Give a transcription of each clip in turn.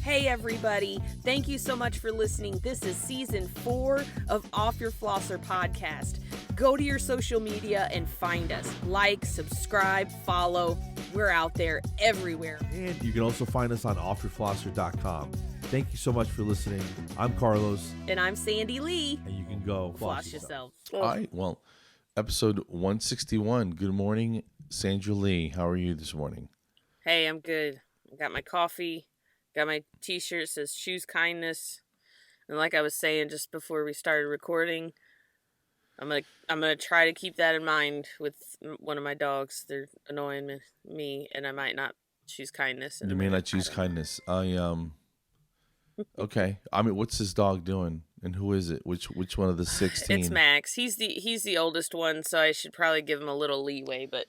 Hey everybody, thank you so much for listening. This is season 4 of Off Your Flosser podcast. Go to your social media and find us. Like, subscribe, follow. We're out there everywhere. And you can also find us on offyourflosser.com. Thank you so much for listening. I'm Carlos. And I'm Sandy Lee. And you can go floss yourself. All right, well, episode 161. Good morning, Sandra Lee. How are you this morning? Hey, I'm good. I got my coffee. Got my t-shirt that says choose kindness. And like I was saying just before we started recording, I'm gonna try to keep that in mind with one of my dogs. They're annoying me, and I might not choose kindness. You may not choose kindness. Okay. I mean, what's this dog doing? And who is it? Which one of the 16? It's Max. He's the oldest one, so I should probably give him a little leeway, but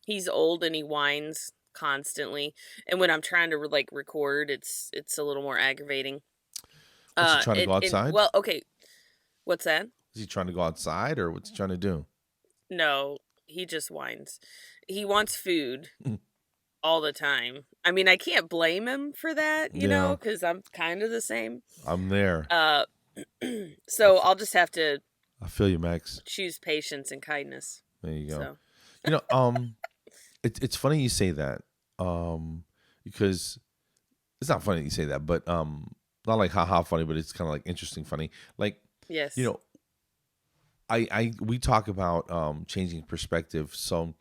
he's old and he whines constantly, and when I'm trying to record, it's a little more aggravating. Is he trying to go outside? Well, okay. What's that? Is he trying to go outside, or what's he trying to do? No, he just whines. He wants food all the time. I mean, I can't blame him for that, you know, because I'm kind of the same. I'm there. So I'll just have to. I feel you, Max. Choose patience and kindness. There you go. So. You know, it's funny you say that, because it's not funny you say that, but not like haha funny, but it's kind of like interesting funny. Like, yes, you know, we talk about changing perspective. So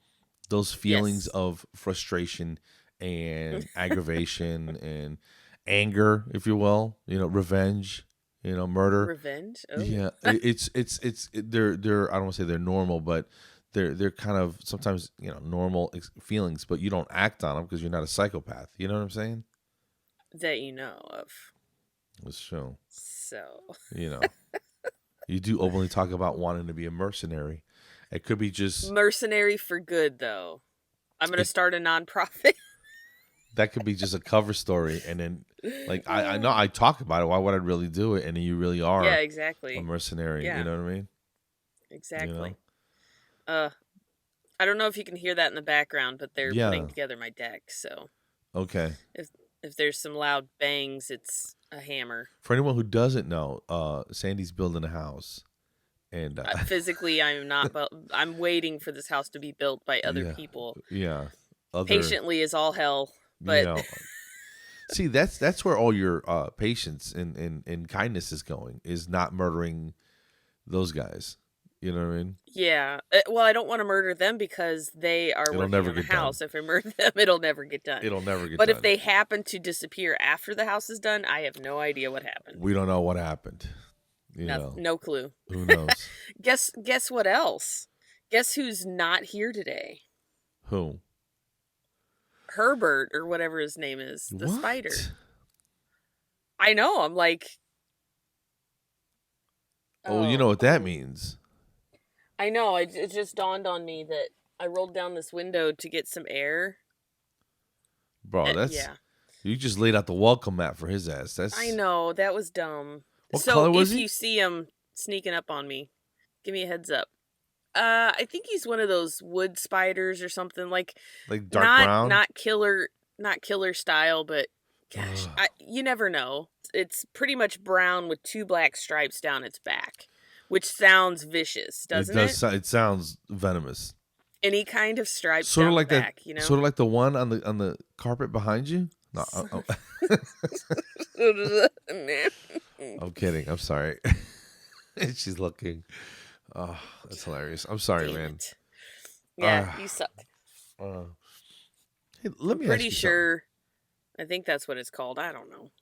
those feelings of frustration and aggravation and anger, if you will, you know, revenge, you know, murder, revenge. Oh. Yeah, they're I don't want to say they're normal, but they're kind of sometimes, you know, normal feelings, but you don't act on them because you're not a psychopath. You know what I'm saying? That you know of. That's true. So you know, you do openly talk about wanting to be a mercenary. It could be just mercenary for good, though. I'm going to start a nonprofit. That could be just a cover story, and then like I know I talk about it. Why would I really do it? And then you really are, yeah, exactly, a mercenary. Yeah. You know what I mean? Exactly. You know? I don't know if you can hear that in the background, but they're putting together my deck. So okay, if there's some loud bangs, it's a hammer. For anyone who doesn't know, Sandy's building a house, and physically I'm not. But I'm waiting for this house to be built by other people. Yeah, patiently is all hell. But you know, see, that's where all your patience and kindness is going. Is not murdering those guys. You know what I mean? Yeah. Well, I don't want to murder them because they are working on the house. If I murder them, it'll never get done. It'll never get done. But if they happen to disappear after the house is done, I have no idea what happened. We don't know what happened. You know. No clue. Who knows? Guess what else? Guess who's not here today? Who? Herbert, or whatever his name is. The what? spider. I know. I'm like... Oh, you know what that means. I know. It just dawned on me that I rolled down this window to get some air. Bro, you just laid out the welcome mat for his ass. I know. That was dumb. What color was he? If you see him sneaking up on me, give me a heads up. I think he's one of those wood spiders or something, like dark brown, not killer style, but gosh, you never know. It's pretty much brown with 2 black stripes down its back. Which sounds vicious, doesn't it? It sounds venomous. Any kind of stripes sort down of like the back, you know? Sort of like the one on the carpet behind you? No, I'm kidding. I'm sorry. She's looking. Oh, that's hilarious. I'm sorry, man. Yeah, you suck. Hey, let me ask you pretty sure. I think that's what it's called. I don't know.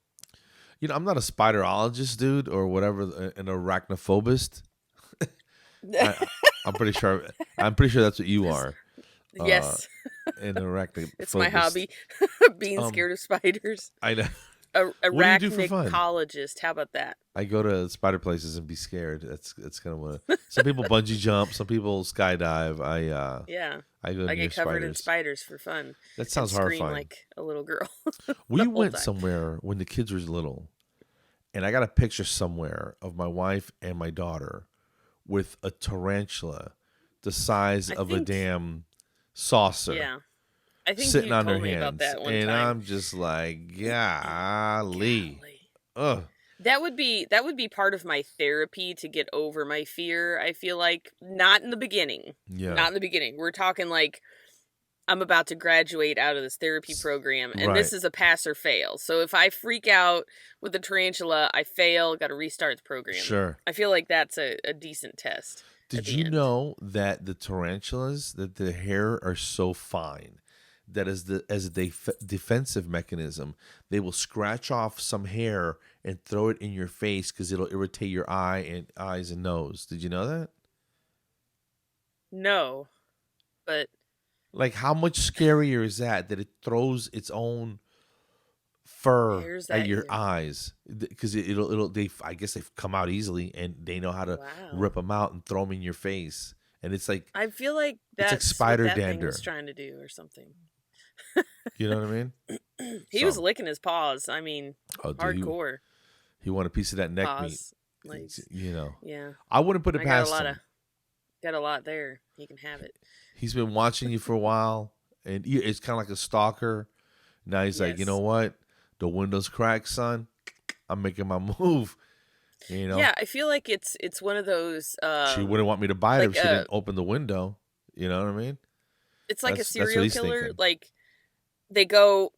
You know, I'm not a spiderologist, dude, or whatever, an arachnophobist. I'm pretty sure that's what you are. Yes. An arachnophobist. It's my hobby, being scared of spiders. I know. Arachnologist. How about that? I go to spider places and be scared. That's kind of what. Some people bungee jump. Some people skydive. I get covered in spiders for fun. That sounds scream horrifying. Like a little girl. We went somewhere when the kids were little, and I got a picture somewhere of my wife and my daughter with a tarantula the size of a damn saucer. Yeah. I think sitting you on their told me about hands, that one and time. I'm just like, golly, Golly. ugh, That would be part of my therapy to get over my fear. I feel like not in the beginning. yeah, Not in the beginning. We're talking like I'm about to graduate out of this therapy program, and right, this is a pass or fail. So if I freak out with the tarantula, I fail, got to restart the program. sure. I feel like that's a decent test at Did the you end. know that the tarantulas, that the hair are so fine that as a defensive mechanism, they will scratch off some hair and throw it in your face because it'll irritate your eyes and nose. Did you know that? No, but Like, how much scarier is that it throws its own fur hairs at at your you. eyes? Because it'll they, I guess, they come out easily and they know how to Wow. rip them out and throw them in your face. And I feel like it's like that's what spider that thing was dander. trying to do or something. You know what I mean? He was So, licking his paws. I mean, oh, dude, hardcore he wanted a piece of that neck meat. paws, legs. You know, Yeah, I wouldn't put it I got a past lot him. got a lot there. He can have it. He's been watching you for a while, and it's kind of like a stalker. Now he's like, you know Yes. what? The window's cracked, son. I'm making my move. You know, Yeah, I feel like it's one of those she wouldn't want me to bite her like if she didn't open the window. You know what I mean? it's like a That's what serial he's killer. thinking. Like they go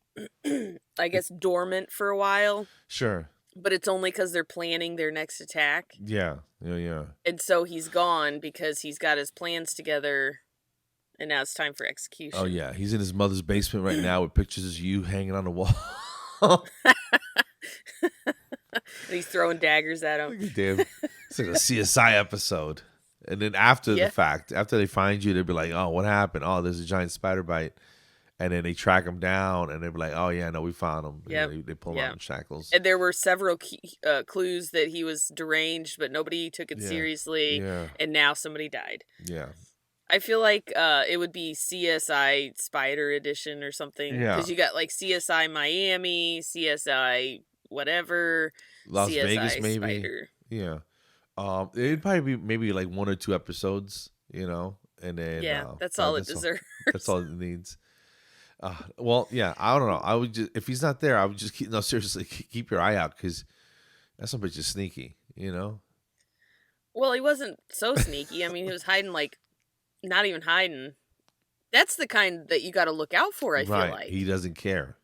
I guess dormant for a while, Sure. but it's only cuz they're planning their next attack. Yeah. Yeah. And so he's gone because he's got his plans together and now it's time for execution. Oh yeah. He's in his mother's basement right now with pictures of you hanging on the wall. And he's throwing daggers at him. Damn, it's like a CSI episode. And then after the Yeah. fact, after they find you, they'll be like, "Oh, what happened? Oh, there's a giant spider bite." And then they track him down, and they'll be like, "Oh yeah, no, we found him." Yep. They pull him out in shackles. And there were several clues that he was deranged, but nobody took it Yeah. seriously. Yeah, And now somebody died. yeah, I feel like it would be CSI Spider Edition or something. Yeah. Because you got like CSI Miami, CSI whatever, Las CSI Vegas, maybe. Spider. Yeah, it'd probably be maybe like 1 or 2 episodes, you know, and then Yeah, that's all it that's deserves. That's all it needs. Well, yeah, I don't know. I would just, if he's not there, I would just keep, no, seriously, keep your eye out because that's some bitch is sneaky, you know. Well, he wasn't so sneaky. I mean, he was hiding like, not even hiding. That's the kind that you got to look out for, I feel like. He doesn't care.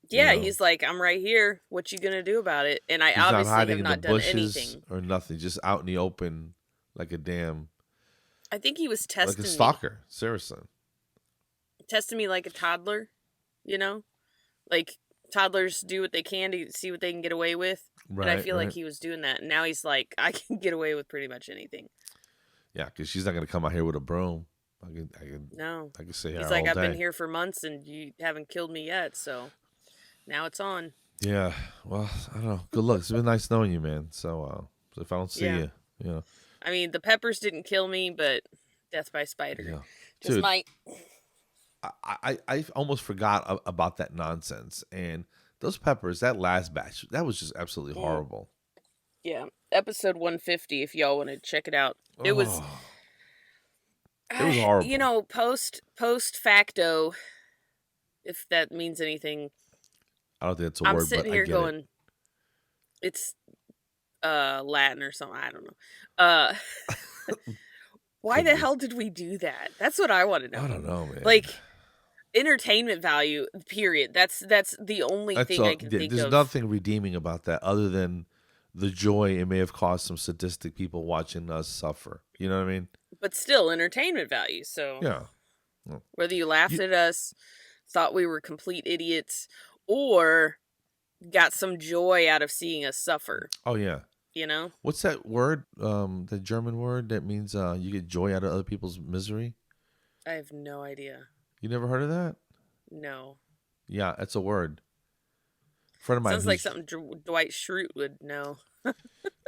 Yeah, you know. he's like, I'm right here. What you gonna do about it? And I He's not obviously hiding have in not the done bushes anything. or nothing, just out in the open, like a damn, I think he was like testing a stalker. Seriously. testing me like a toddler, you know? Like toddlers do what they can to see what they can get away with. Right. And I feel right. like he was doing that. And now he's like, I can get away with pretty much anything. Yeah, because she's not gonna come out here with a broom. No. I can say He's her like, all I've day. been here for months and you haven't killed me yet, so now it's on. Yeah. Well, I don't know. Good luck. It's been nice knowing you, man. So if I don't see Yeah. you, you know. I mean, the peppers didn't kill me, but death by spider. Yeah. Just Dude, might. I almost forgot about that nonsense. And those peppers, that last batch, that was just absolutely horrible. Yeah. Episode 150, if y'all want to check it out. It was horrible. You know, post facto, if that means anything. I don't think it's a I'm word, sitting but here I get going, it. it's Latin or something. I don't know. Why the hell did we do that? That's what I want to know. I don't know, man. Like entertainment value. Period. That's the only thing I can think There's of. nothing redeeming about that other than the joy it may have caused some sadistic people watching us suffer. You know what I mean? But still, entertainment value. So Yeah. whether you laughed at us, thought we were complete idiots, or got some joy out of seeing us suffer. Oh yeah. You know? What's that word? The German word that means you get joy out of other people's misery. I have no idea. You never heard of that? No. Yeah, that's a word. A friend of mine Sounds like something Dwight Schrute would know.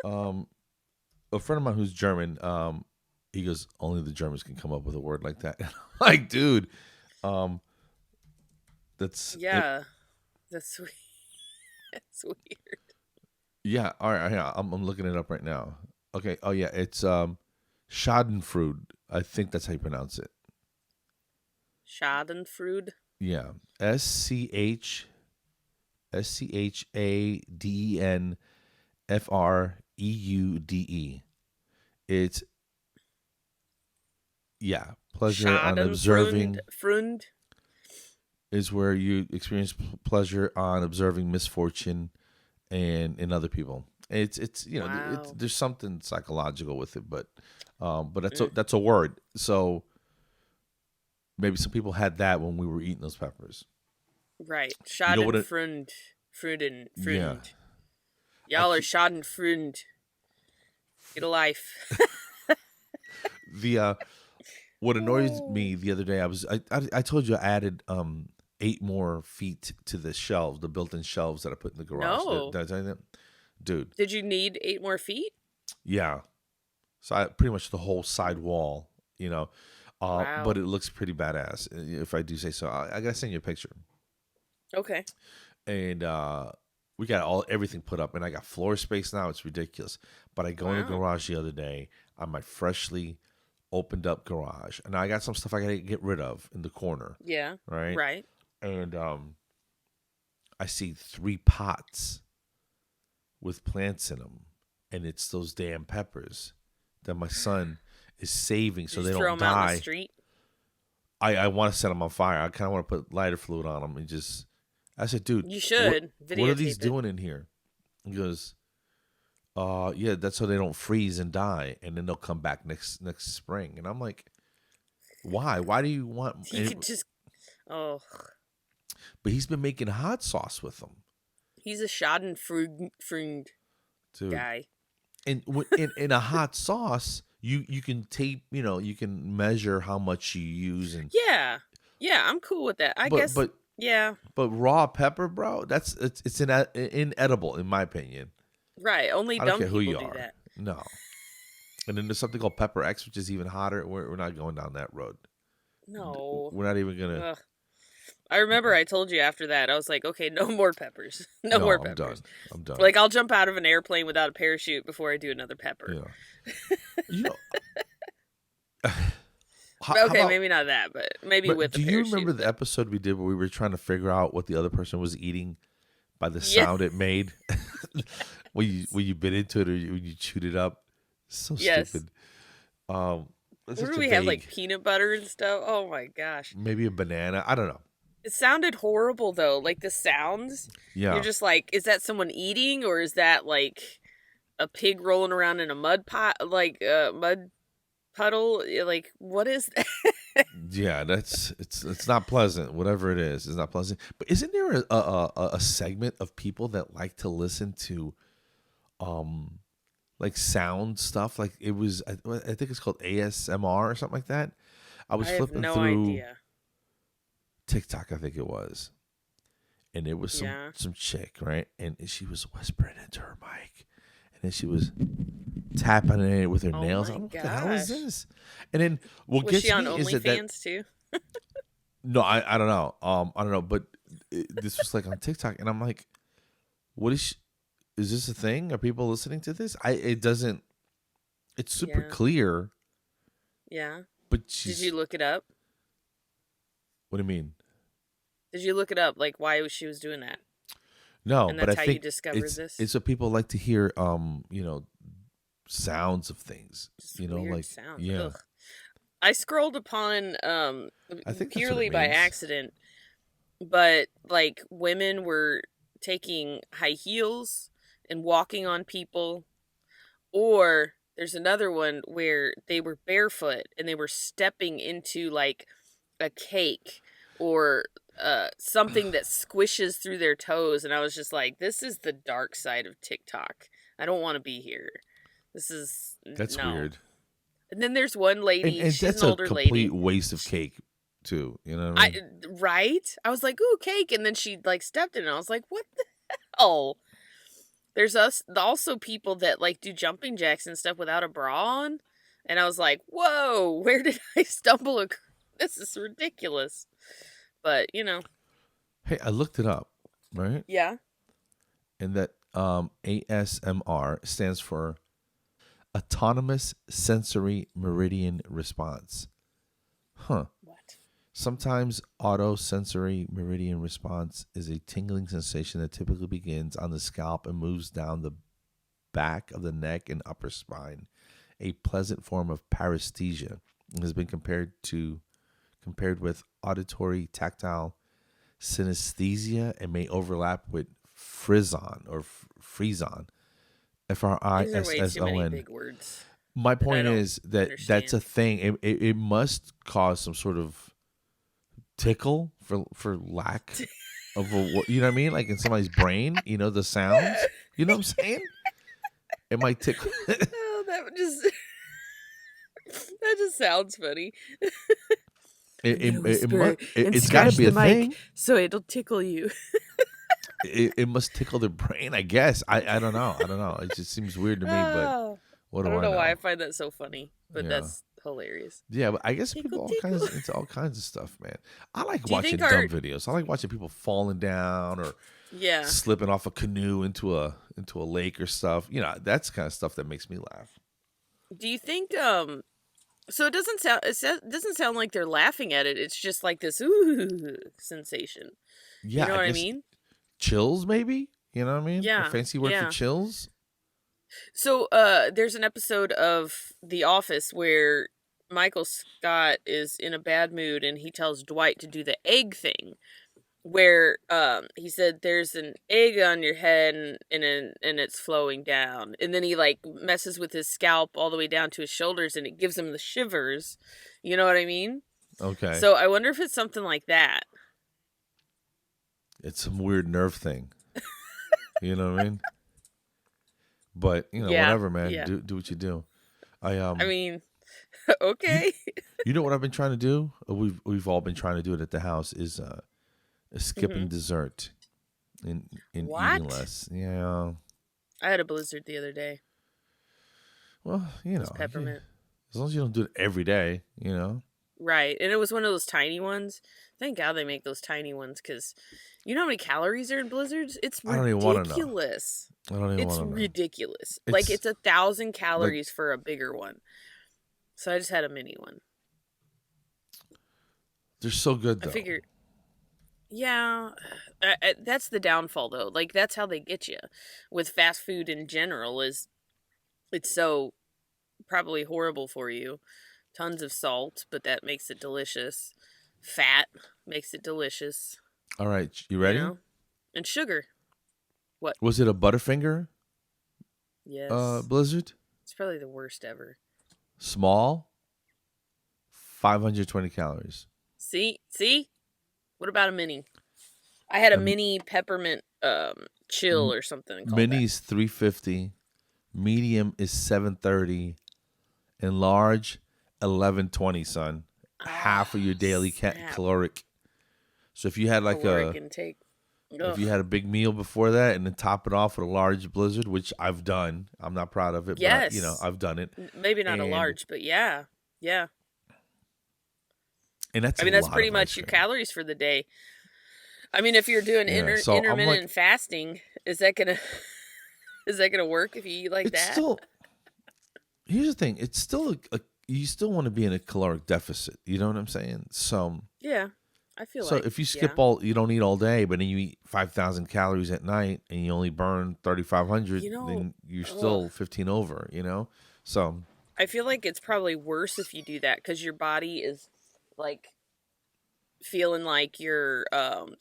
a friend of mine who's German, he goes, only the Germans can come up with a word like that. Like, dude, that's that's weird. That's weird. Yeah, all right, yeah, I'm looking it up right now. Okay, oh yeah, it's Schadenfreude. I think that's how you pronounce it. Schadenfreude. Yeah. SCHADENFREUDE. It's, yeah, pleasure on Schadenfreude, observing Frund. is where you experience pleasure on observing misfortune and in other people. It's it's Wow. there's something psychological with it, but Mm. that's a word. So maybe some people had that when we were eating those peppers. Right. You know what? Schadenfreude. Fruden. Yeah, Frund. I Y'all are keep Schadenfreude. Get a life. the what annoys Oh. me the other day. I told you I added 8 more feet to the shelves, the built-in shelves that I put in the garage. No. Did I tell you that, dude? Did you need 8 more feet? Yeah. So I pretty much the whole side wall, you know, but Wow. it looks pretty badass if I do say so. I gotta send you a picture, Okay. and we got everything put up, and I got floor space now. It's ridiculous. But I go in the Wow. garage the other day on my freshly opened up garage, and I got some stuff I gotta get rid of in the corner, Yeah. right? Right. And I see 3 pots with plants in them, and it's those damn peppers that my son is saving so Did you they throw don't them out in the die. street? I want to set them on fire. I kind of want to put lighter fluid on them and just. I said, dude, You what should what are these videotape it. doing in here? He goes, yeah, that's so they don't freeze and die, and then they'll come back next spring. And I'm like, why? Why do you want? He could just. Oh, But he's been making hot sauce with them, he's a Schadenfreude dude. guy. And in a hot sauce, you can tape, you can measure how much you use, and Yeah. Yeah, I'm cool with that. I but guess. but Yeah. but raw pepper, bro, it's inedible in my opinion. Right. Only I don't dumb care who people you do are. that. No. And then there's something called Pepper X, which is even hotter. We're not going down that road. No. We're not even gonna. Ugh. I remember I told you after that, I was like, okay, no more peppers. No No, more I'm peppers. done. I'm done. Like, I'll jump out of an airplane without a parachute before I do another pepper. You know. How Okay, about? maybe not that, but maybe But with a do you remember parachute. the episode we did where we were trying to figure out what the other person was eating by the Yeah. sound it made? when you bit into it or when you chewed it up? So Yes. stupid. That's Where such do a we have, vague. like, peanut butter and stuff? Oh, my gosh. Maybe a banana. I don't know. It sounded horrible, though. Like, the sounds. You're Yeah. just like, is that someone eating, or is that, like, a pig rolling around in a mud pot, like, mud puddle? Like, what is that? Yeah, it's not pleasant. Whatever it is, it's not pleasant. But isn't there a segment of people that like to listen to, like sound stuff? Like it was, I think it's called ASMR or something like that. I was I have flipping no through idea. TikTok, I think it was, and it was Yeah. some chick, right, and she was whispering into her mic, and then she was tapping it with her Oh nails. my I'm like, what the hell is gosh. this? And then what Was gets she on me is that OnlyFans too? no, I don't know. I don't know, but this was like on TikTok, and I'm like, what is this a thing? Are people listening to this? It doesn't. It's super Yeah. clear, Yeah. but Did she's. you look it up? What do you mean? Did you look it up? Like why she was doing that? No, And but I that's how you think discovered this? it's what people like to hear. Sounds of things. Just Like weird sounds. yeah, Ugh. I scrolled upon I think that's what purely it by means. accident, but like women were taking high heels and walking on people, or there's another one where they were barefoot and they were stepping into like a cake or something that squishes through their toes, and I was just like, this is the dark side of TikTok. I don't want to be here. This is That's no. weird, And then there's one lady, and she's that's an a older complete lady. waste of cake, too. You know what I mean? Right? I was like, ooh, cake, and then she like stepped in it and I was like, what the hell? There's also people that like do jumping jacks and stuff without a bra on. And I was like, whoa, where did I stumble across? This is ridiculous. But, Hey, I looked it up, right? yeah. And that ASMR stands for Autonomous Sensory Meridian Response. Huh. What? Sometimes autosensory meridian response is a tingling sensation that typically begins on the scalp and moves down the back of the neck and upper spine. A pleasant form of paresthesia has been compared with auditory tactile synesthesia and may overlap with frisson or frisson. These are way too many Frisson. big words. My point don't is that that's a understand. thing. It must cause some sort of tickle for lack of you know what I mean? Like in somebody's brain, the sounds. You know what I'm saying? It might tickle. Oh, that just sounds funny. It's got to be a thing. so it'll tickle you. It must tickle their brain, I guess. I don't know. It just seems weird to me, but what do I know? I don't know why I find that so funny, but Yeah. that's hilarious. Yeah, but I guess people Tickle. into all kinds of stuff, man. I like Do you watching think dumb videos. I like watching people falling down or Yeah. slipping off a canoe into a lake or stuff. That's the kind of stuff that makes me laugh. Do you think so it doesn't sound like they're laughing at it. It's just like this ooh sensation. Yeah, You know what I guess mean? chills, maybe. You know what I mean? Yeah, A fancy word yeah. for chills. So there's an episode of The Office where Michael Scott is in a bad mood and he tells Dwight to do the egg thing, where he said there's an egg on your head and it's flowing down, and then he like messes with his scalp all the way down to his shoulders and it gives him the shivers. You know what I mean? Okay. So I wonder if it's something like that. It's some weird nerve thing. You know what I mean? But Yeah, whatever, man. yeah. Do what you do. I mean, okay. You know what I've been trying to do? We've all been trying to do it at the house. Is skipping dessert and What? eating less. Yeah. I had a blizzard the other day. Well, It was peppermint. as long as you don't do it every day, Right. And it was one of those tiny ones. Thank God they make those tiny ones, because you know how many calories are in blizzards? It's I don't even want to know. ridiculous. I don't even It's want to know. ridiculous. Like it's 1,000 calories for a bigger one. So I just had a mini one. They're so good, though. I figured, yeah, that's the downfall though. Like that's how they get you with fast food in general. Is it's so probably horrible for you. Tons of salt, but that makes it delicious. Fat makes it delicious. All right, you ready? And sugar. What? Was it a Butterfinger Yes. blizzard? It's probably the worst ever. Small, 520 calories. See? What about a mini? I had a mini peppermint chill or something. Mini's 350, medium is 730, and large 1120. Son, half of your daily caloric. So if you had like caloric intake. If you had a big meal before that and then top it off with a large blizzard, which I've done, I'm not proud of it, yes. but I've done it. Maybe not a large, but yeah. And that's pretty much your calories for the day. I mean, if you're doing intermittent fasting, is that gonna work if you eat like that? Here's the thing: it's still you still want to be in a caloric deficit. You know what I'm saying? So yeah, I feel so if you skip you don't eat all day, but then you eat 5,000 calories at night and you only burn 3,500, then you're still 15 over. So I feel like it's probably worse if you do that because your body is like feeling like you're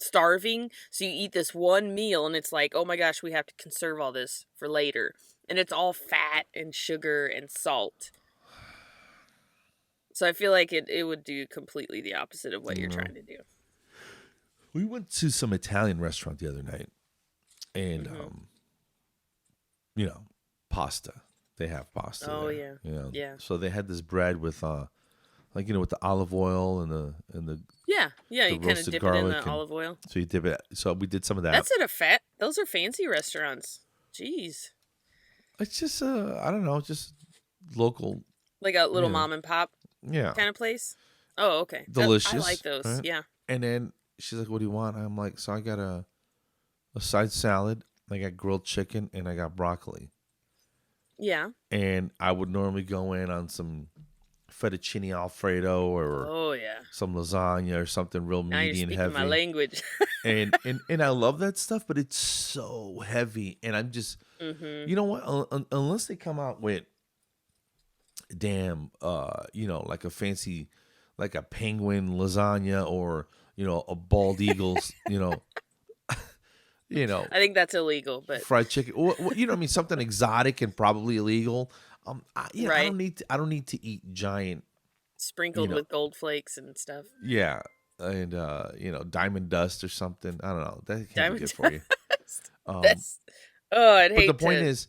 starving, so you eat this one meal and it's like, oh my gosh, we have to conserve all this for later, and it's all fat and sugar and salt. So I feel like it would do completely the opposite of what you're trying to do. We went to some Italian restaurant the other night, and pasta. They have pasta. Oh there, yeah. So they had this bread with with the olive oil and the yeah. You kind of dip it in the olive oil. So you dip it. So we did some of that. That's those are fancy restaurants. Jeez. It's just I don't know, just local, like a little mom and pop kind of place. Oh, okay. Delicious. I like those. Right? Yeah. And then she's like, "What do you want?" I'm like, "So I got a side salad. I got grilled chicken, and I got broccoli." Yeah. And I would normally go in on some fettuccine Alfredo or Oh yeah. some lasagna or something real Now you're meaty and speaking my heavy. language. And I love that stuff, but it's so heavy. And I'm just, Mm-hmm. you know what? Unless they come out with damn, like a fancy, like a penguin lasagna or a bald eagle's, I think that's illegal, but fried chicken. I mean, something exotic and probably illegal. I right. don't need to eat giant, you Sprinkled know, with gold flakes and stuff. yeah, and diamond dust or something. I don't know. That can't be Diamond good for you. dust. Um, That's I'd but the hate point to is,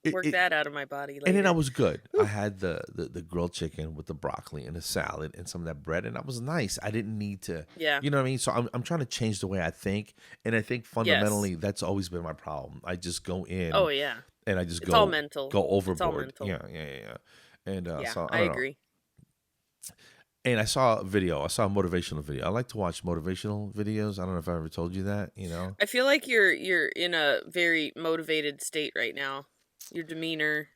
it, work it that out of my body and then I later. was good. I had the grilled chicken with the broccoli and a salad and some of that bread, and that was nice. I didn't need to, Yeah. you know what I mean. So I'm trying to change the way I think, and I think Yes. fundamentally that's always been my problem. I just go in Oh yeah. and I just It's all go mental. go It's all overboard. mental. Yeah. And Yeah, so I I don't know. agree. And I saw a video. I saw a motivational video. I like to watch motivational videos. I don't know if I ever told you that. I feel like you're in a very motivated state right now. Your demeanor.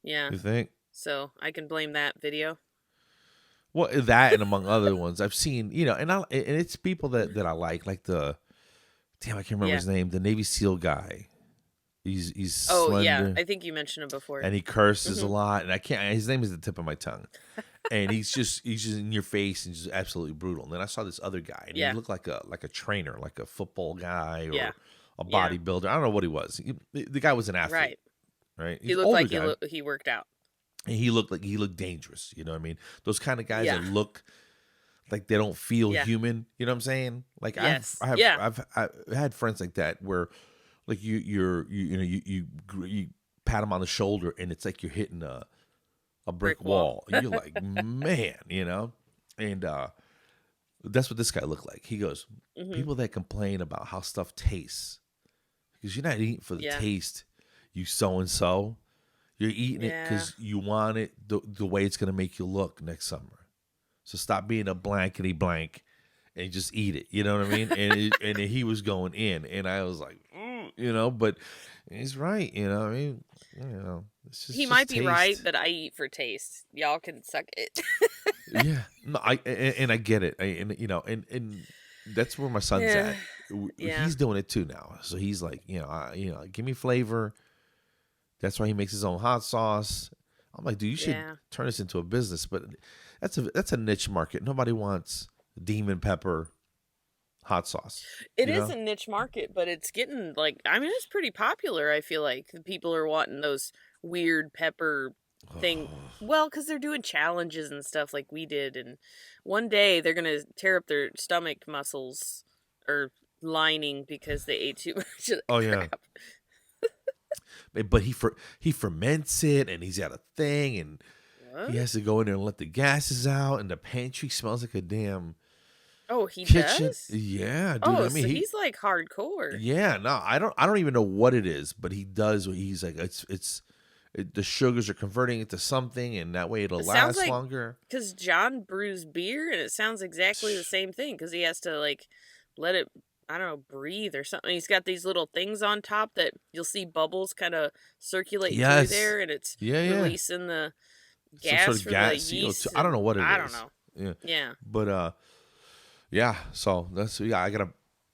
Yeah. You think? So I can blame that video. Well, that and among other ones I've seen. And it's people that I like the. Damn, I can't remember Yeah. his name. The Navy SEAL guy. He's Oh slender. yeah. I think you mentioned it before. And he curses a Mhm. lot, and I can't. His name is the tip of my tongue, and he's just in your face and just absolutely brutal. And then I saw this other guy, and Yeah. he looked like a trainer, like a football guy or Yeah. a Yeah. bodybuilder. I don't know what he was. The guy was an athlete, Right. right? He's He an looked older like guy, he worked out. and he looked dangerous. You know what I mean? Those kind of guys Yeah. that look like they don't feel Yeah. human. You know what I'm saying? Like Yes. I've Yeah. had friends like that where like you pat him on the shoulder and it's like you're hitting a brick wall. And you're like, man, and that's what this guy looked like. He goes, Mhm. people that complain about how stuff tastes, because you're not eating for the Yeah. taste, you so and so. You're eating it because you want it the way it's gonna make you look next summer. So stop being a blankety blank and just eat it. You know what I mean? And he was going in, and I was like, but he's right. I mean, it's just He might be right, taste. but I eat for taste. Y'all can suck it. Yeah, no, I get it, and that's where my son's Yeah. at. Yeah. He's doing it too now, so he's like, give me flavor. That's why he makes his own hot sauce. I'm like, dude, you should Yeah. turn this into a business, but that's a niche market. Nobody wants demon pepper hot sauce. It you is know? a niche market, but it's getting it's pretty popular. I feel like the people are wanting those weird pepper thing. Well, because they're doing challenges and stuff like we did, and one day they're gonna tear up their stomach muscles or lining because they ate too much of the Oh, yeah. crap. But he ferments it, and he's got a thing, and What? he has to go in there and let the gases out, and the pantry smells like a damn Oh, he kitchen. does. Yeah, dude. Oh, I mean, so he's like hardcore. yeah, no, I don't even know what it is, but he does. He's like, the sugars are converting it to something, and that way it'll It sounds last like- longer. Because John brews beer, and it sounds exactly the same thing. Because he has to let it, I don't know, breathe or something. He's got these little things on top that you'll see bubbles kind of circulate Yes. through there, and it's Yeah. releasing the Some gas sort of for gas, the yeast. I don't know what it I is. don't know. Yeah, Yeah. but yeah. So I got a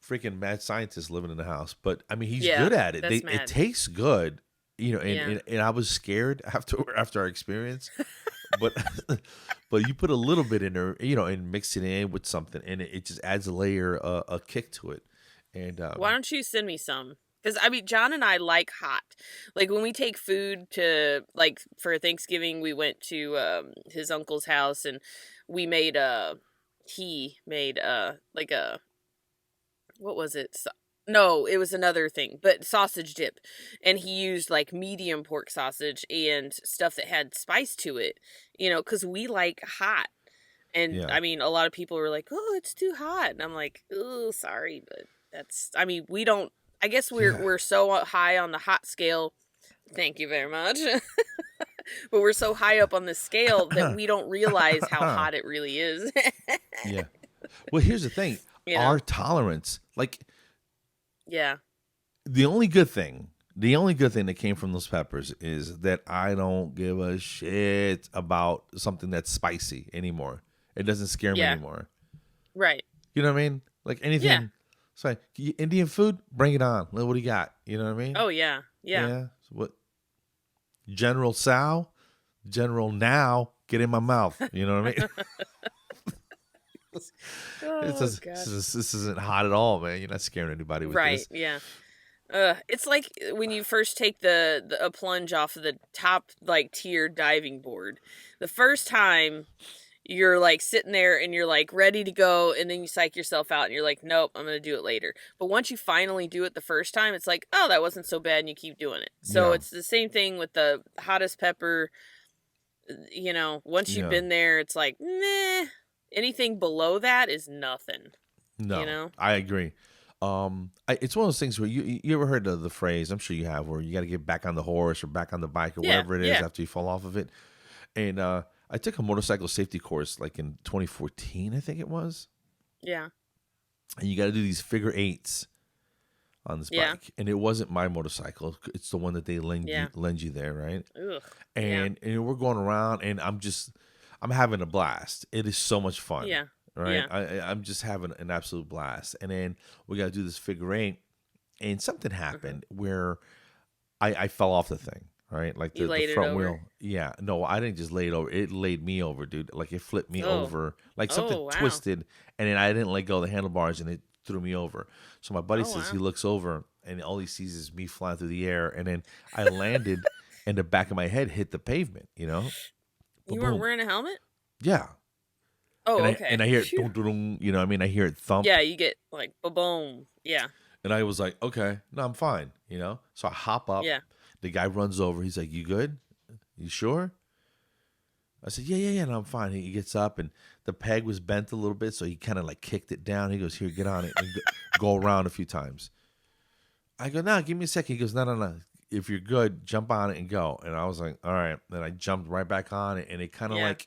freaking mad scientist living in the house, but I mean, he's Yeah, good at it. that's It mad. tastes good, and, Yeah. and I was scared after our experience, but but you put a little bit in there, and mix it in with something, and it just adds a layer, a kick to it. And Why don't you send me some? Because John and I like hot. Like when we take food to for Thanksgiving, we went to his uncle's house and we made he made what was it? No, it was another thing, but sausage dip, and he used medium pork sausage and stuff that had spice to it. Because we like hot. And Yeah. a lot of people were like, "Oh, it's too hot," and I'm like, "Oh, sorry, but we don't. I guess we're so high on the hot scale. Thank you very much. But we're so high up on the scale that we don't realize how hot it really is. yeah. Well, here's the thing: You know? our tolerance, Yeah. the only good thing The only good thing that came from those peppers is that I don't give a shit about something that's spicy anymore. It doesn't scare me Yeah. anymore. Right. You know what I mean? Like Yeah. anything. It's like Indian food, bring it on. What do you got? You know what I mean? Oh yeah. Yeah. Yeah. So what? General Sow, General Now, get in my mouth. You know what I mean? Oh gosh. This isn't hot at all, man. You're not scaring anybody with Right. this. Yeah. It's like when you first take a plunge off of the top like tier diving board. The first time you're like sitting there and you're like ready to go, and then you psych yourself out and you're like, nope, I'm gonna do it later. But once you finally do it the first time, it's like, oh, that wasn't so bad, and you keep doing it. So Yeah. it's the same thing with the hottest pepper. You know, once you've Yeah. been there, it's like, nah. Anything below that is nothing. No, You know? I agree. It's one of those things where you ever heard of the phrase? I'm sure you have, where you got to get back on the horse or back on the bike or Yeah, whatever it is yeah. after you fall off of it. And I took a motorcycle safety course like in 2014, I think it was. Yeah. And you got to do these figure eights on this Yeah. bike, and it wasn't my motorcycle. It's the one that they lend Yeah. you there, right? Ugh. And we're going around, and I'm having a blast. It is so much fun. Yeah. Right. Yeah. I'm just having an absolute blast. And then we got to do this figure eight, and something happened where I fell off the thing. Right, like You the laid it front over? wheel. Yeah, no, I didn't just lay it over. It laid me over, dude. Like it flipped me over, like something Oh, wow. twisted, and then I didn't let go of the handlebars, and it threw me over. So my buddy Oh, says wow. he looks over, and all he sees is me flying through the air, and then I landed, and the back of my head hit the pavement. You know, You Ba-boom. weren't wearing a helmet? Yeah, Oh, and okay. I hear it, Phew. dun, dun, dun, you know, what I mean, I hear it thump. Yeah, you get like boom. Yeah. And I was like, okay, no, I'm fine, you know? So I hop up. Yeah. The guy runs over. He's like, you good? You sure? I said, yeah, no, I'm fine. He gets up, and the peg was bent a little bit, so he kind of like kicked it down. He goes, here, get on it, and go around a few times. I go, no, give me a second. He goes, no. If you're good, jump on it and go. And I was like, all right. Then I jumped right back on it, and it kind of Yeah. like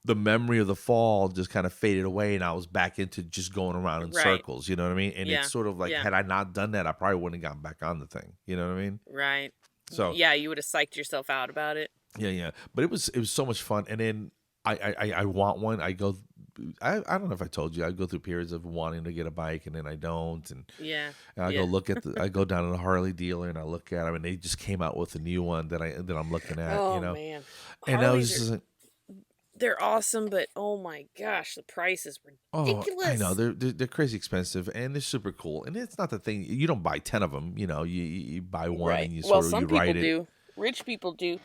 the memory of the fall just kind of faded away, and I was back into just going around in Right. circles. You know what I mean? And Yeah. it's sort of like, Yeah. had I not done that, I probably wouldn't have gotten back on the thing. You know what I mean? Right. So Yeah, you would have psyched yourself out about it. yeah. But it was so much fun. And then I want one. I don't know if I told you, I go through periods of wanting to get a bike, and then I don't. And Yeah. I Yeah. go look at I go down to the Harley dealer, and I look at them, and they just came out with a new one that I'm looking at. Oh you know, man. and I was Harleys just like, they're awesome, but oh my gosh, the price is ridiculous. I know they're crazy expensive, and they're super cool. And it's not the thing, you don't buy 10 of them. You know, you buy one, Right. and you Well, sort of some you people ride it. do. Rich people do.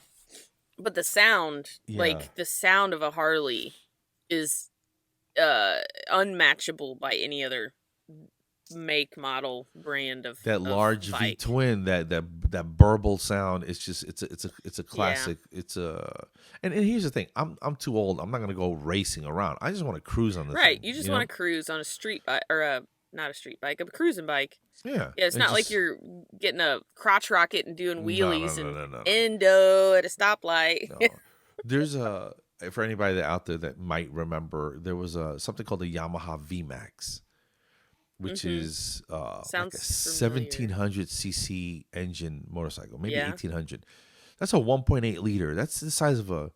But the sound, Yeah. like the sound of a Harley is unmatchable by any other make, model, brand of That of large V bike. twin, that burble sound, it's a classic. It's a and here's the thing, I'm too old. I'm not gonna go racing around. I just want to cruise on the Right. thing. You just know? want to cruise on a street bike or not a street bike, a cruising bike. Yeah. Yeah, it's not like you're getting a crotch rocket and doing wheelies no. and endo at a stoplight. No. There's for anybody out there that might remember, there was something called the Yamaha VMAX, which Mhm. is like a Sounds 1700 cc engine motorcycle, maybe Yeah. 1800. That's a 1.8 liter. That's the size of the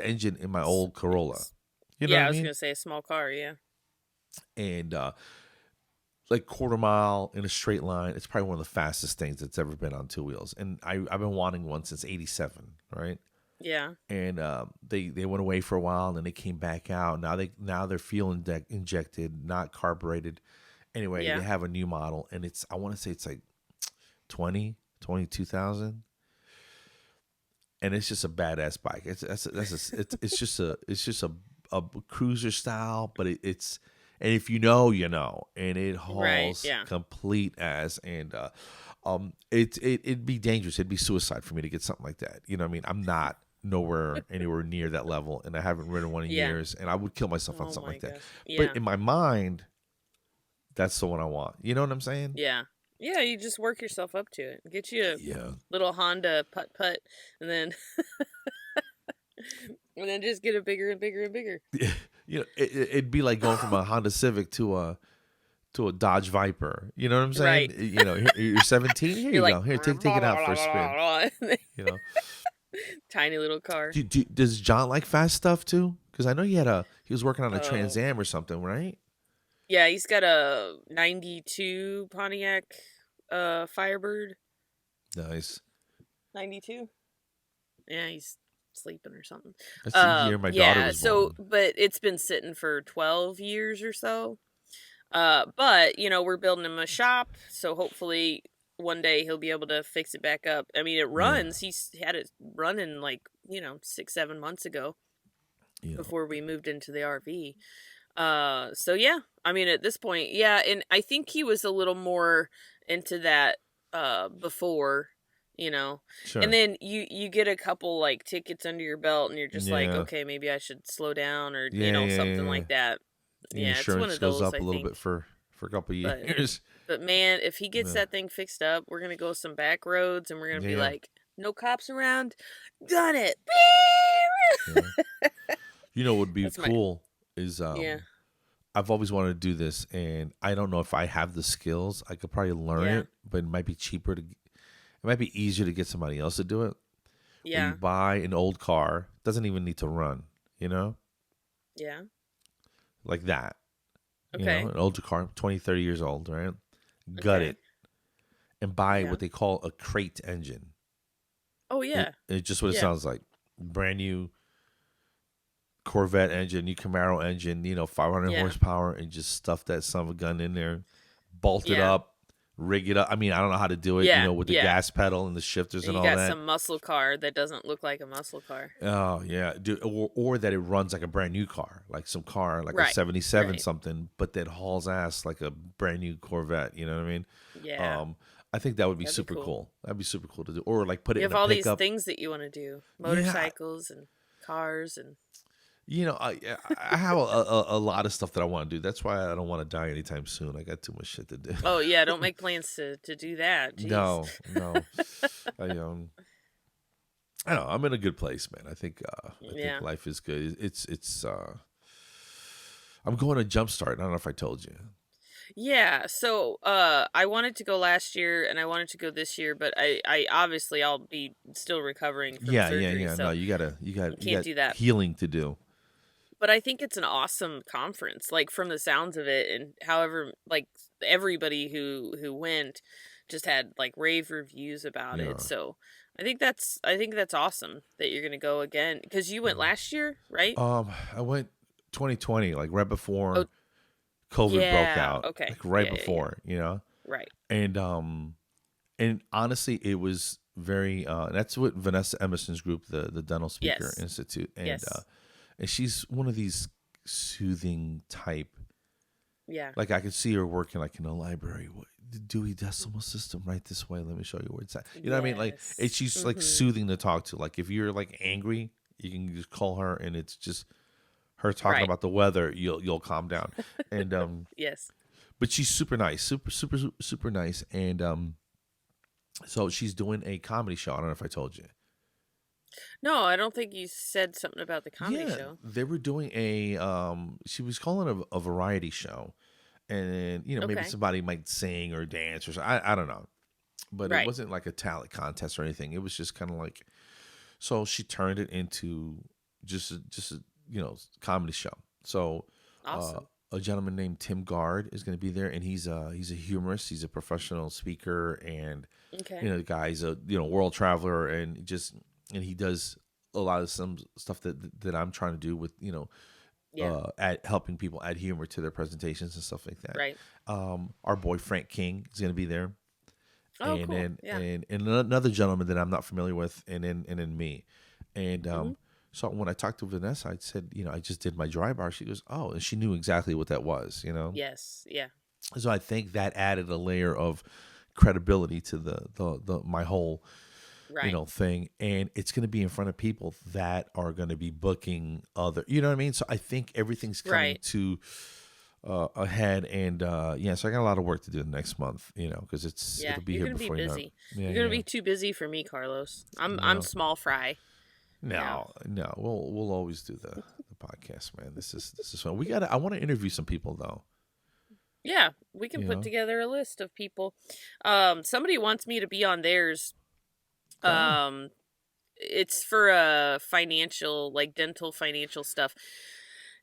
engine in my old Corolla. You know Yeah, what I I was mean? gonna say a small car. Yeah. And like quarter mile in a straight line, it's probably one of the fastest things that's ever been on two wheels. And I've been wanting one since '87, right? Yeah. And they went away for a while, and then they came back out. Now they're fuel injected, not carbureted. Anyway, Yeah. they have a new model, and I want to say it's like 22,000, and it's just a badass bike. It's just a cruiser style, but it's, and if you know, you know, and it hauls yeah. complete ass, and it'd be dangerous. It'd be suicide for me to get something like that. You know what I mean? I'm not anywhere near that level, and I haven't ridden one in Yeah. years, and I would kill myself on Oh something my like that. gosh. Yeah. But in my mind, that's the one I want. You know what I'm saying? Yeah. Yeah, you just work yourself up to it. Get you a Yeah. little Honda putt, and then and then just get it bigger and bigger and bigger. You know, it'd be like going from a Honda Civic to to a Dodge Viper. You know what I'm saying? Right. You know, you're 17. Here you You're go. Here, take it out for a spin. You know, tiny little car. does John like fast stuff too? Because I know he was working on a Oh. Trans Am or something, right? Yeah, he's got a 92 Pontiac Firebird. Nice. 92? Yeah, he's sleeping or something. That's the year my daughter was born. But it's been sitting for 12 years or so. But, you know, we're building him a shop, so hopefully one day he'll be able to fix it back up. I mean, it runs. Yeah. He's had it running like, 6-7 months ago before we moved into the RV. So yeah, I mean, at this point, yeah, and I think he was a little more into that before, Sure. And then you get a couple like tickets under your belt and you're just like, okay, maybe I should slow down or something like that. Yeah, insurance goes up a little bit for a couple of years. But man, if he gets that thing fixed up, we're gonna go some back roads and we're gonna be like, no cops around, done it. You know what would be cool is I've always wanted to do this, and I don't know if I have the skills. I could probably learn it, but it might be cheaper it might be easier to get somebody else to do it. Yeah. You buy an old car, doesn't even need to run, Yeah. Like that. Okay. An older car, 20, 30 years old, right? Gut it. And buy what they call a crate engine. Oh, yeah. It's just what it sounds like. Brand new Corvette engine, new Camaro engine, 500 horsepower, and just stuff that son of a gun in there, bolt it up, rig it up. I mean, I don't know how to do it, with the gas pedal and the shifters and all that. You got some muscle car that doesn't look like a muscle car. Oh, yeah. Dude, or that it runs like a brand new car, like some car, like a 77 something, but that hauls ass like a brand new Corvette. You know what I mean? Yeah. I think that would be super cool. That'd be super cool to do. Or like put it in a pickup. You have all these things that you want to do. Motorcycles and cars and... I have a lot of stuff that I want to do. That's why I don't want to die anytime soon. I got too much shit to do. Oh yeah, don't make plans to do that. Jeez. No. I don't know. I'm in a good place, man. I think life is good. It's I'm going to Jumpstart. I don't know if I told you. Yeah, so I wanted to go last year and I wanted to go this year, but I obviously I'll be still recovering from surgery. Yeah. So no, you got do that. Healing to do. But I think it's an awesome conference, like from the sounds of it, and however, like everybody who went just had like rave reviews about it. So I think that's awesome that you're gonna go again because you went last year, right? I went 2020, like right before COVID broke out. Okay, like right before, right. And honestly, it was very. That's what Vanessa Emerson's group, the Dental Speaker Institute, and and she's one of these soothing type. Yeah. Like I could see her working like in a library. The Dewey Decimal System, right this way. Let me show you where it's at. You know what I mean? Like she's like soothing to talk to. Like if you're like angry, you can just call her, and it's just her talking about the weather. You'll calm down. And yes. But she's super nice, super nice, and so she's doing a comedy show. I don't know if I told you. No, I don't think you said something about the comedy show. They were doing she was calling it a variety show. And, maybe somebody might sing or dance or something. I don't know. But it wasn't like a talent contest or anything. It was just kind of like, so she turned it into just a comedy show. So awesome. A gentleman named Tim Gard is going to be there, and he's a humorist. He's a professional speaker, and the guy's a world traveler, and he does a lot of some stuff that I'm trying to do with helping people add humor to their presentations and stuff like that. Right. Our boy Frank King is going to be there, and cool. And another gentleman that I'm not familiar with, and then me, and so when I talked to Vanessa, I said, I just did my dry bar. She goes, oh, and she knew exactly what that was, Yes, yeah. So I think that added a layer of credibility to the my whole thing, and it's going to be in front of people that are going to be booking other, you know what I mean? So I think everything's coming to ahead, and so I got a lot of work to do the next month, because it'll be here before you know it. You're going to be too busy for me, Carlos. I'm small fry. No, we'll always do the podcast, man. This is fun. I want to interview some people though. Yeah, we can You put know, together a list of people. Somebody wants me to be on theirs. oh, Um, it's for financial, like dental financial stuff.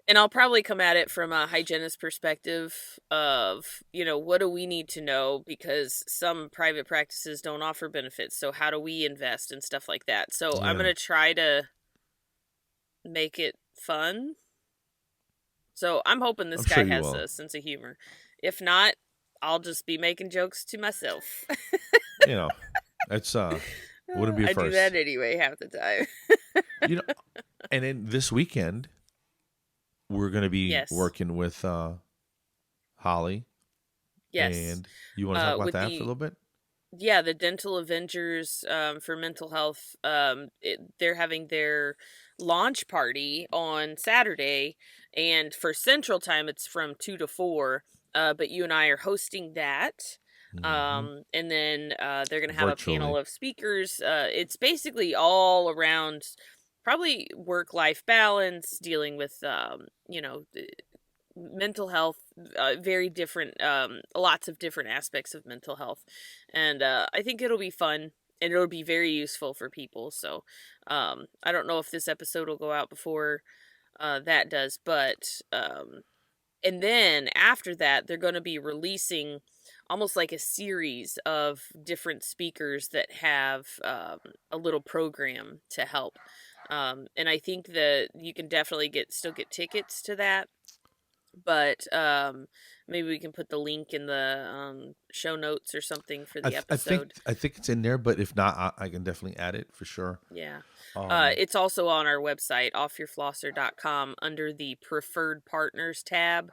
And I'll probably come at it from a hygienist perspective of, what do we need to know? Because some private practices don't offer benefits. So how do we invest and stuff like that? So I'm yeah, going to try to make it fun. So I'm hoping I'm this sure guy you has will. a sense of humor. If not, I'll just be making jokes to myself. You know, it's wouldn't be a I do that first. anyway half the time. You know, and then this weekend we're gonna be Yes. working with Holly, Yes. and you want to talk about With that for a the little bit? the Dental Avengers for mental health. They're having their launch party on Saturday, and for Central Time, it's from 2 to 4. But you and I are hosting that. Hmm. And then they're going to have a panel Virtually, of speakers. It's basically all around probably work life balance, dealing with, mental health, very different, lots of different aspects of mental health. And I think it'll be fun and it'll be very useful for people. So I don't know if this episode will go out before that does, but and then after that, they're going to be releasing almost like a series of different speakers that have a little program to help. And I think that you can definitely still get tickets to that, but maybe we can put the link in the show notes or something for the episode. I think it's in there, but if not, I can definitely add it for sure. Yeah. Um, It's also on our website, offyourflosser.com, under the preferred partners tab.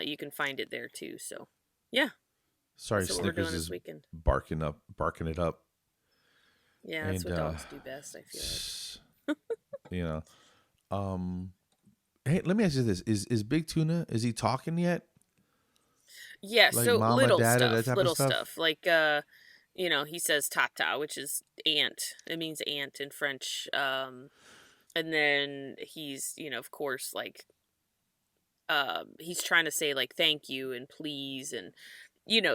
You can find it there too. So, yeah, Sorry, that's what we're Snickers doing this is weekend. barking it up, Yeah, that's and what dogs do best, I feel like. you know, um, hey, let me ask you this: Is Big Tuna, is he talking yet? Yeah, Like so mama, dada, that type of little stuff? stuff. Like, he says tata, which is aunt. It means aunt in French. And then he's, of course, like, he's trying to say like thank you and please and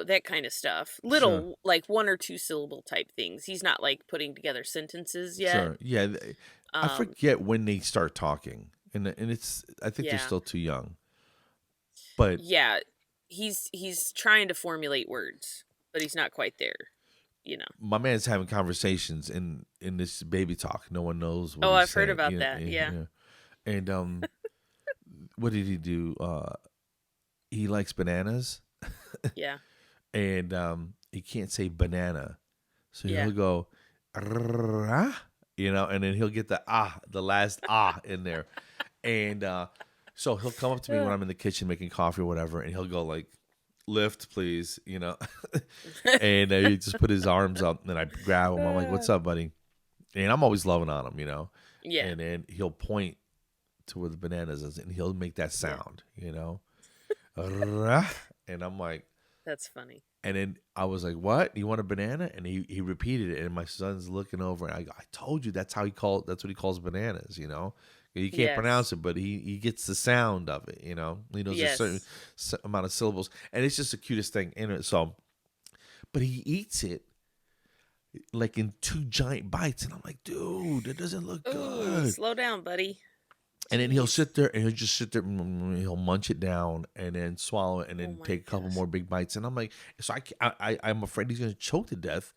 that kind of stuff, Sure, little like 1 or 2 syllable type things. He's not like putting together sentences yet. sure. Yeah, I um forget when they start talking, and it's I think they're yeah, still too young. But yeah, he's trying to formulate words, but he's not quite there. my man's having conversations in this baby talk. No one knows what Oh, he's I've heard saying. about that. Yeah. Yeah. And what did he do? He likes bananas, Yeah. and he can't say banana, so Yeah. he'll go, "Ah," and then he'll get the last in there, and so he'll come up to me when I'm in the kitchen making coffee or whatever, and he'll go like, "Lift, please," and he just put his arms up, and I grab him. I'm like, "What's up, buddy?" And I'm always loving on him. Yeah. And then he'll point to where the bananas is, and he'll make that Yeah. sound. "Rah," and I'm like, That's funny. and then I was like, "What? You want a banana?" And he repeated it, and my son's looking over, and I go, "I told you that's what he calls bananas. He can't Yes. pronounce it, but he gets the sound of it. He knows a certain Yes. amount of syllables, and it's just the cutest thing. So, but he eats it like in 2 giant bites, and I'm like, dude, that doesn't look Ooh, good. slow down, buddy. And then he'll Jeez. sit there and he'll just sit there, he'll munch it down and then swallow it and Oh then my take a couple gosh. more big bites. And I'm like, so I'm afraid he's gonna choke to death.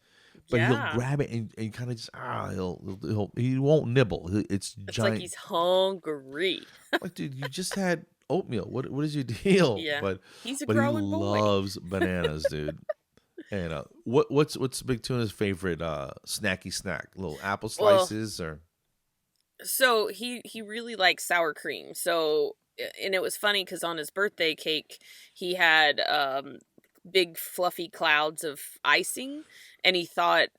But he'll Yeah. grab it and kind of just he won't nibble. It's It's like giant. he's hungry. Like, dude, you just had oatmeal. What is your deal? Yeah. But He's a he growing boy. loves bananas, dude. And what's Big Tuna's favorite snacky snack? Little apple Well, slices or so he really likes sour cream. So and it was funny because on his birthday cake he had big fluffy clouds of icing, and he thought,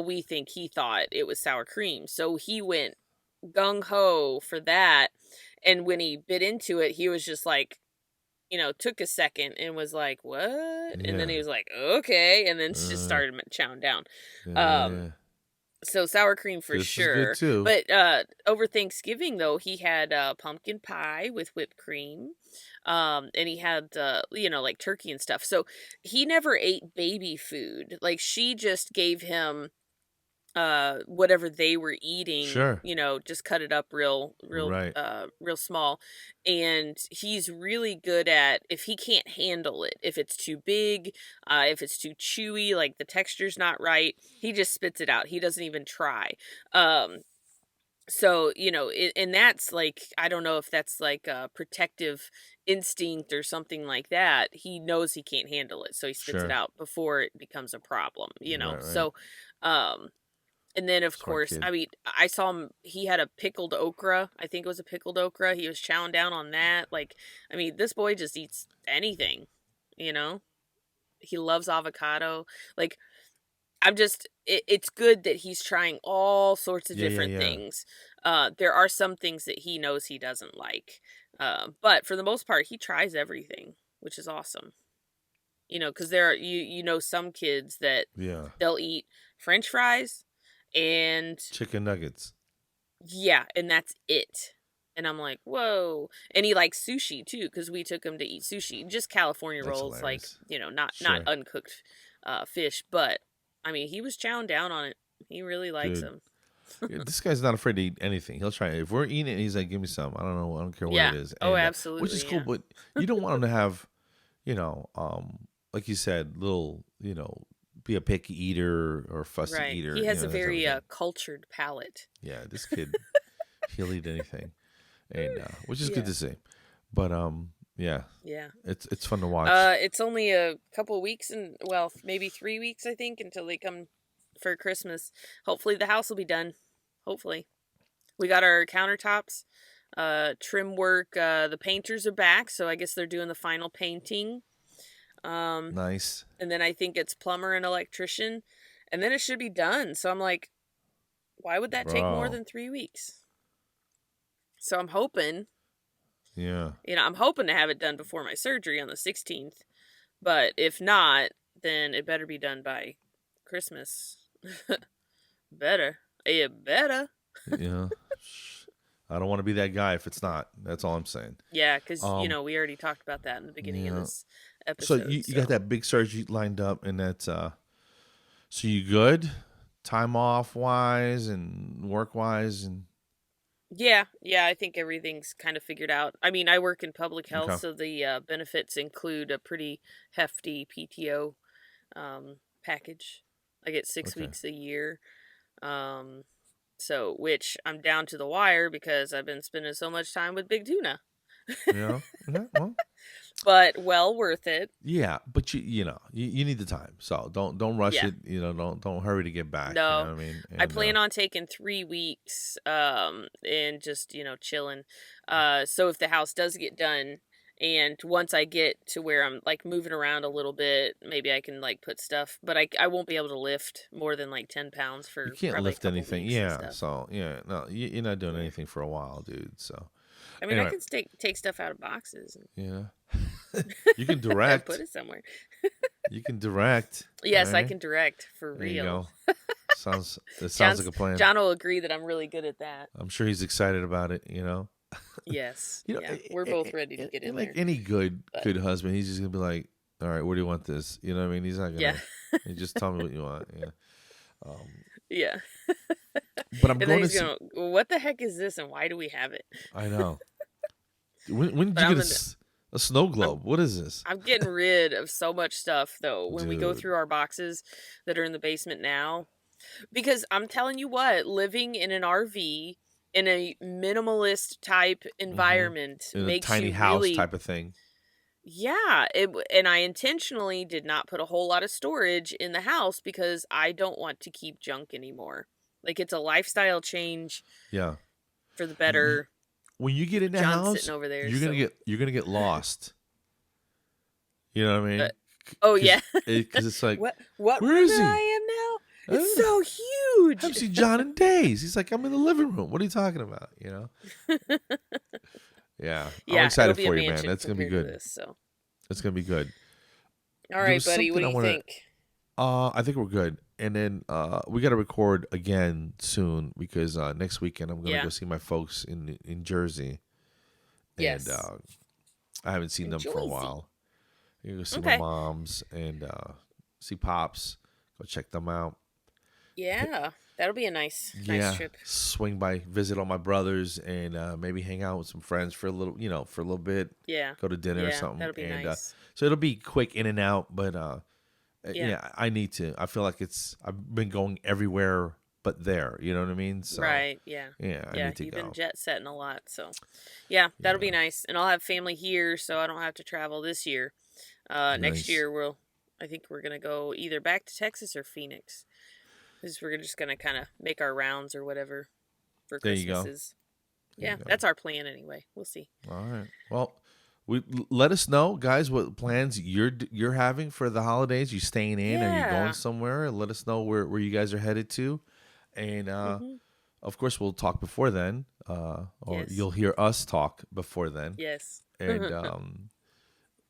we think he thought it was sour cream. So he went gung ho for that, and when he bit into it, he was just like, took a second and was like, "What?" And then yeah, he was like, "Okay," and then just uh, started chowing down. Um, yeah. so sour cream for This is good sure. too. But over Thanksgiving though, he had pumpkin pie with whipped cream. And he had, like turkey and stuff. So he never ate baby food. Like she just gave him whatever they were eating, Sure. just cut it up Right. real small. And he's really good at, if he can't handle it, if it's too big, if it's too chewy, like the texture's not right, he just spits it out. He doesn't even try. So, and that's like, I don't know if that's like a protective instinct or something like that. He knows he can't handle it, so he spits it Sure. out before it becomes a problem. Right. So, um, and then, of Smart course, kid. I mean, I saw him, he had a pickled okra. I think it was a pickled okra. He was chowing down on that. Like, I mean, this boy just eats anything, you know? He loves avocado. Like, it's good that he's trying all sorts of Yeah. Yeah. different Yeah. things. There are some things that he knows he doesn't like. But for the most part, he tries everything, which is awesome. Because there are, some kids that Yeah. they'll eat French fries and Chicken nuggets. yeah, and that's it. And I'm like, whoa. And he likes sushi too, because we took him to eat sushi. Just California That's rolls, like, hilarious. not Sure. uncooked fish. But I mean, he was chowing down on it. He really likes Dude. them. Yeah, this guy's not afraid to eat anything. He'll try it. If we're eating it, he's like, "Give me some." I don't know. I don't care what Yeah. it is. Oh, And, absolutely. which is cool, Yeah. but you don't want him to have, like you said, little, be a picky eater or fussy Right. eater. He has a that type of very thing. cultured palate. Yeah, this kid, he'll eat anything, and which is Yeah. good to see. But yeah, Yeah. it's fun to watch. It's only a couple weeks and, well, maybe 3 weeks, I think, until they come for Christmas. Hopefully the house will be done. Hopefully. We got our countertops, trim work. The painters are back, so I guess they're doing the final painting. Nice. And then I think it's plumber and electrician, and then it should be done. So I'm like, why would that take more Bro. than 3 weeks? So I'm hoping, Yeah. I'm hoping to have it done before my surgery on the 16th. But if not, then it better be done by Christmas. Better. You better. Yeah. I don't want to be that guy if it's not. That's all I'm saying. Yeah, because, Um, we already talked about that in the beginning of Yeah. this So episode. you got that big surgery lined up, and that's so you good, time off wise and work wise, and Yeah, I think everything's kind of figured out. I mean, I work in public health, okay. so the benefits include a pretty hefty PTO package. I get 6 Okay. weeks a year. So, which I'm down to the wire because I've been spending so much time with Big Tuna. Yeah. Well, But well worth it. yeah, but you need the time, so don't rush Yeah. it. Don't hurry to get back. You No. know what I mean? I And, plan on taking 3 weeks and just, chilling. So if the house does get done and once I get to where I'm like moving around a little bit, maybe I can like put stuff, but I won't be able to lift more than like 10 pounds for you can't probably a lift couple anything. weeks and Yeah. stuff. So yeah, no, you're not doing Yeah. anything for a while, dude. So I mean, anyway, I can take stuff out of boxes and yeah, you can and direct. put it somewhere. You can direct. Yes, I right? can direct for There you real. go. Sounds John's, like a plan. John will agree that I'm really good at that. I'm sure he's excited about it. Yes. Yeah, Yeah. We're both ready to get in like there. any good But husband, he's just gonna be like, "All right, where do you want this?" You know what I mean? He's not gonna. yeah. You just tell me what you want. Yeah. Um, Yeah. but I'm And then going to he's see. going, well, what the heck is this and why do we have it? I know. When did But you I'm get gonna, a snow globe? What is this, I'm getting rid of so much stuff though when we go dude? through our boxes that are in the basement now. Because I'm telling you what, living in an RV in a minimalist type environment In a makes tiny you house really, type of thing. yeah. And I intentionally did not put a whole lot of storage in the house because I don't want to keep junk anymore. Like it's a lifestyle change Yeah. for the You, better. when you get in the John's house, sitting over there, you're so gonna get lost. You know what I mean? oh yeah. Because it's like, what where room is that he? I am now? I It's don't know. so huge. I haven't seen John in days. He's like, I'm in the living room. What are you talking about? Yeah. I'm Yeah, it'll excited be a for you, man. mansion That's gonna be compared to good. this. So, It's gonna be good. all There right, was buddy. What something do I you wanna. think? I think we're good. And then we got to record again soon because next weekend I'm gonna Yeah. go see my folks in Jersey. And Yes. I haven't seen them for a Enjoy. while. You go see my Okay. moms and see pops. Go check them out. Yeah, that'll be a nice trip. Swing by, visit all my brothers, and maybe hang out with some friends for a little, for a little bit. Yeah. Go to dinner or Yeah, something, that'll be and nice. so it'll be quick in and out. But Yeah. I need to. I feel like I've been going everywhere but there. You know what I mean? So Right. Yeah. yeah, I Yeah, need to you've go. been jet setting a lot, so yeah, that'll Yeah, be nice. And I'll have family here, so I don't have to travel this year. Next nice. year I think we're gonna go either back to Texas or Phoenix. Because we're just gonna kind of make our rounds or whatever for There you go. Christmases. There Yeah, you go. that's our plan anyway. We'll see. All right. Well, let us know, guys, what plans you're having for the holidays. You staying in? Are you going Yeah. somewhere? Let us know where you guys are headed to, and Mm-hmm. of course we'll talk before then, or Yes. you'll hear us talk before then. Yes. And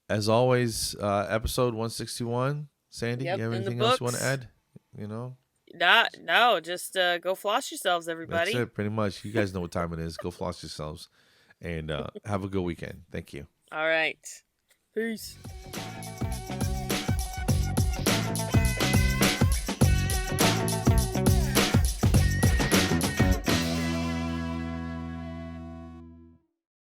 as always, episode 161. Sandy, Yep, you have in the anything else you want to books. add? You know, No, just go floss yourselves, everybody. that's it. Pretty much. You guys know what time it is. Go floss yourselves, and have a good weekend. Thank you. All right. Peace.